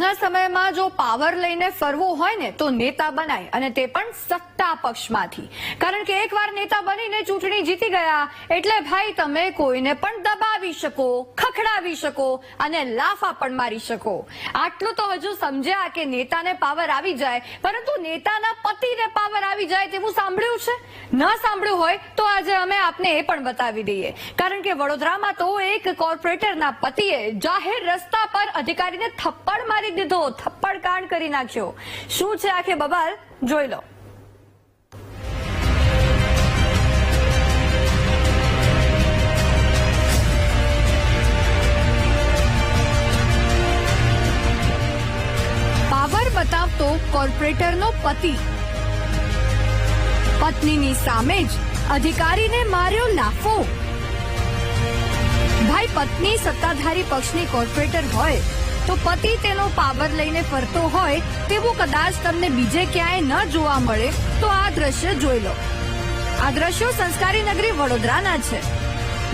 આજના સમયમાં જો પાવર લઈને ફરવું હોય ને તો નેતા બનાય, અને તે પણ સત્તા પક્ષમાંથી. કારણ કે એકવાર નેતા બનીને ચૂંટણી જીતી ગયા એટલે ભાઈ તમે કોઈને પણ દબાવી શકો, ખખડાવી શકો અને લાફા પણ મારી શકો. આટલું તો હજુ સમજ્યા કે નેતાને પાવર આવી જાય, પરંતુ નેતાના પતિને પાવર આવી જાય તેવું સાંભળ્યું છે? ન સાંભળ્યું હોય તો આજે અમે આપને એ પણ બતાવી દઈએ. કારણ કે વડોદરામાં તો એક કોર્પોરેટરના પતિએ જાહેર રસ્તા પર અધિકારીને થપ્પડ મારી દીધો, થપ્પડ કાંડ કરી નાખ્યો. શું છે આખે બબાલ, જોઈ લો. પાવર બતાવતો કોર્પોરેટરનો પતિ પત્નીની સામે જ અધિકારીને માર્યો લાફો. ભાઈ, પત્ની સત્તાધારી પક્ષની કોર્પોરેટર હોય તો પતિ તેનો પાવર લઈને ફરતો હોય તેવું કદાચ તમને બીજે ક્યાંય ન જોવા મળે તો આ દ્રશ્ય જોઈ લો. આ દ્રશ્યો સંસ્કારી નગરી વડોદરાના છે,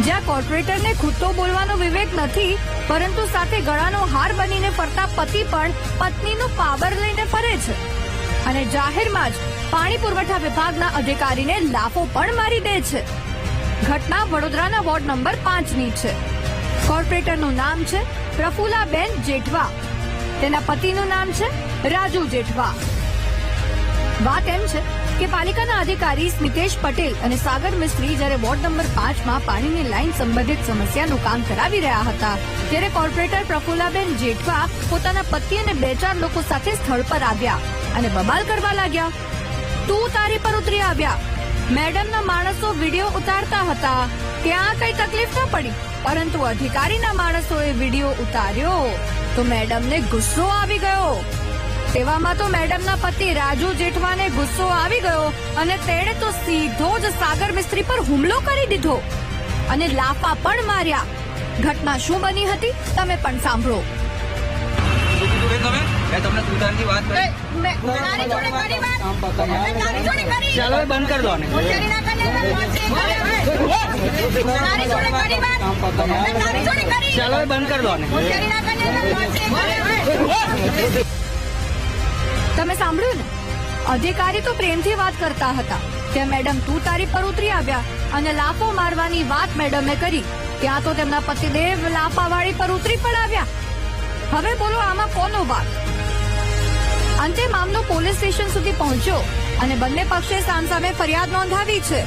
જ્યાં કોર્પોરેટરને ખુદ તો બોલવાનો વિવેક નથી, પરંતુ સાથે ગળાનો હાર બનીને ફરતા પતિ પણ પત્નીનો પાવર લઈને ફરે છે અને જાહેરમાં જ પાણી પુરવઠા વિભાગના અધિકારીને લાફો પણ મારી દે છે. ઘટના વડોદરાના વોર્ડ નંબર 5ની છે. કોર્પોરેટરનું નામ છે પ્રફુલ્લાબેન જેઠવા, તેના પતિનું નામ છે રાજુ જેઠવા. વાત એમ છે કે પાલિકાના અધિકારી સ્મિતેશ પટેલ અને સાગર મિસ્ત્રી જ્યારે વોર્ડ નંબર 5માં પાણીની લાઈન સંબંધિત સમસ્યાનું કામ કરાવી રહ્યા હતા ત્યારે કોર્પોરેટર પ્રફુલ્લાબેન જેઠવા પોતાના પતિ અને 2-4 લોકો સાથે સ્થળ પર આવ્યા અને બબાલ કરવા લાગ્યા. તું તારી પર ઉતરી આવ્યા. મેડમના માણસો વિડીયો ઉતારતા હતા, ત્યાં કઈ તકલીફ ન પડી, પરંતુ અધિકારીના માણસોએ વિડીયો ઉતાર્યો તો મેડમને ગુસ્સો આવી ગયો. તેવામાં તો મેડમના પતિ રાજુ જેઠવાને ગુસ્સો આવી ગયો અને તેણે તો સીધો જ સાગર મિસ્ત્રી પર હુમલો કરી દીધો અને લાફા પણ માર્યા. ઘટના શું બની હતી તમે પણ સાંભળો. તમને સુધારની વાત કરી, ચાલો બંધ કરી દો ને. ચાલો બંધ કરી દો ને. તમે સાંભળ્યું ને? અધિકારી તો પ્રેમથી વાત કરતા હતા કે મેડમ તું તારી પર ઉતરી આવ્યા અને લાફો મારવાની વાત મેડમે કરી, ત્યાં તો તેમના પતિદેવ લાફાવાળી પર ઉતરી પણ આવ્યા. હવે બોલો આમાં કોનો વાક? અંતે મામલો પોલીસ સ્ટેશન સુધી પહોંચ્યો અને બંને પક્ષે સામસામે ફરિયાદ નોંધાવી છે.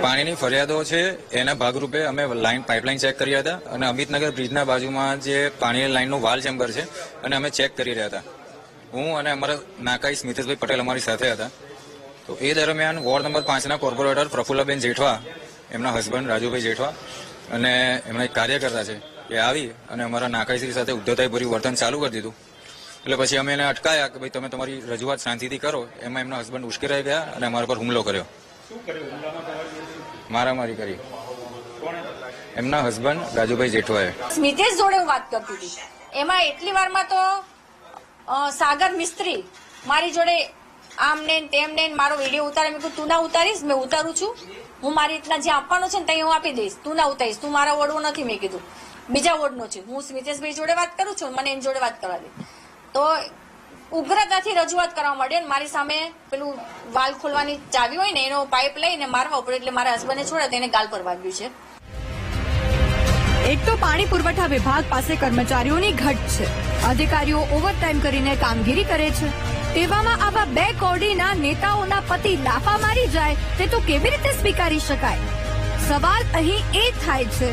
પાણીની ફરિયાદો છે એના ભાગરૂપે અમે લાઈન પાઇપલાઇન ચેક કર્યા હતા અને અમિતનગર બ્રિજના બાજુમાં જે પાણીની લાઈનનું વાલ ચેમ્બર છે અને અમે ચેક કરી રહ્યા હતા. હું અને અમારા નાકાઈ સ્મિતેશભાઈ પટેલ અમારી સાથે હતા. તો એ દરમિયાન વોર્ડ નંબર 5ના કોર્પોરેટર પ્રફુલ્લાબેન જેઠવા, એમના હસબન્ડ રાજુભાઈ જેઠવા અને એમના એક કાર્યકર્તા છે એ આવી અને અમારા નાકાઈશ્રી સાથે ઉદ્ધતાઈભર્યું વર્તન ચાલુ કરી દીધું. એટલે પછી અમે એને અટકાયા કે ભાઈ તમે તમારી રજૂઆત શાંતિથી કરો. એમાં એમના હસબન્ડ ઉશ્કેરાઈ ગયા અને અમારા પર હુમલો કર્યો, મારામારી કરી. એમના હસબન્ડ રાજુભાઈ જેઠવાએ સ્મિતેશ જોડે હું વાત કરતી હતી, એમાં એટલી વારમાં તો સાગર મિસ્ત્રી મારી જોડે આમ ને તેમ ને મારો વિડીયો ઉતારે. મેં કીધું તું ના ઉતારીશ, મેં ઉતારું છું, હું મારી રીતના જે આપવાનું છે ને ત્યાં હું આપી દઈશ, તું ના ઉતારીશ, તું મારા વોર્ડનો નથી. મેં કીધું બીજા વોર્ડનો છે, હું સ્મિતેશભાઈ જોડે વાત કરું છું, મને એની જોડે વાત કરવા દે. તો ઉગ્રતાથી રજૂઆત કરવા માંડે ને મારી સામે પેલું વાલ ખોલવાની ચાવી હોય ને એનો પાઇપ લઈને મારવા પડે, એટલે મારા હસબન્ડે છોડે તેને ગાલ પર વાગ્યું છે. એક તો પાણી પુરવઠા વિભાગ પાસે કર્મચારીઓની ઘટ છે, અધિકારીઓ ઓવરટાઈમ કરીને કામગીરી કરે છે. તેવામાં આવા 2 કોડીના નેતાઓના પતિ લાફા મારી જાય તે તો કેવી રીતે સ્વીકારી શકાય? સવાલ અહીં એ થાય છે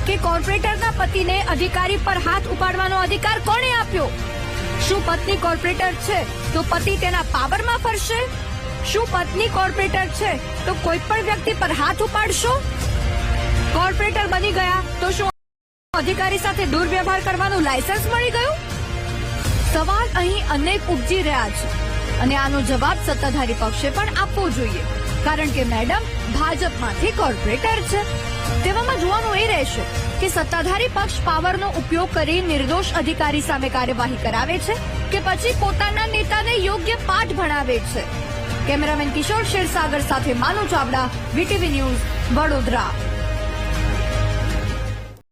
કે કોર્પોરેટરના પતિને અધિકારી પર હાથ ઉપાડવાનો અધિકાર કોણે આપ્યો? શું પત્ની કોર્પોરેટર છે તો પતિ તેના પાવરમાં ફરશે? શું પત્ની કોર્પોરેટર છે તો કોઈ પણ વ્યક્તિ પર હાથ ઉપાડશો? કોર્પોરેટર બની ગયા તો શું અધિકારી સાથે દુર્વ્યવહાર કરવાનું લાયસન્સ મળી ગયું? સવાલ અહીં અનેક ઉપજી રહ્યા છે અને આનો જવાબ સત્તાધારી પક્ષે પણ આપવો જોઈએ, કારણ કે મેડમ ભાજપમાંથી કોર્પોરેટર છે. તેવામાં જોવાનું એ રહેશે કે સત્તાધારી પક્ષ પાવરનો ઉપયોગ કરી નિર્દોષ અધિકારી સામે કાર્યવાહી કરાવે છે કે પછી પોતાના નેતાને યોગ્ય પાઠ ભણાવે છે. કેમેરામેન કિશોર ક્ષીરસાગર સાથે માનુ ચાવડા, વીટીવી ન્યૂઝ, વડોદરા.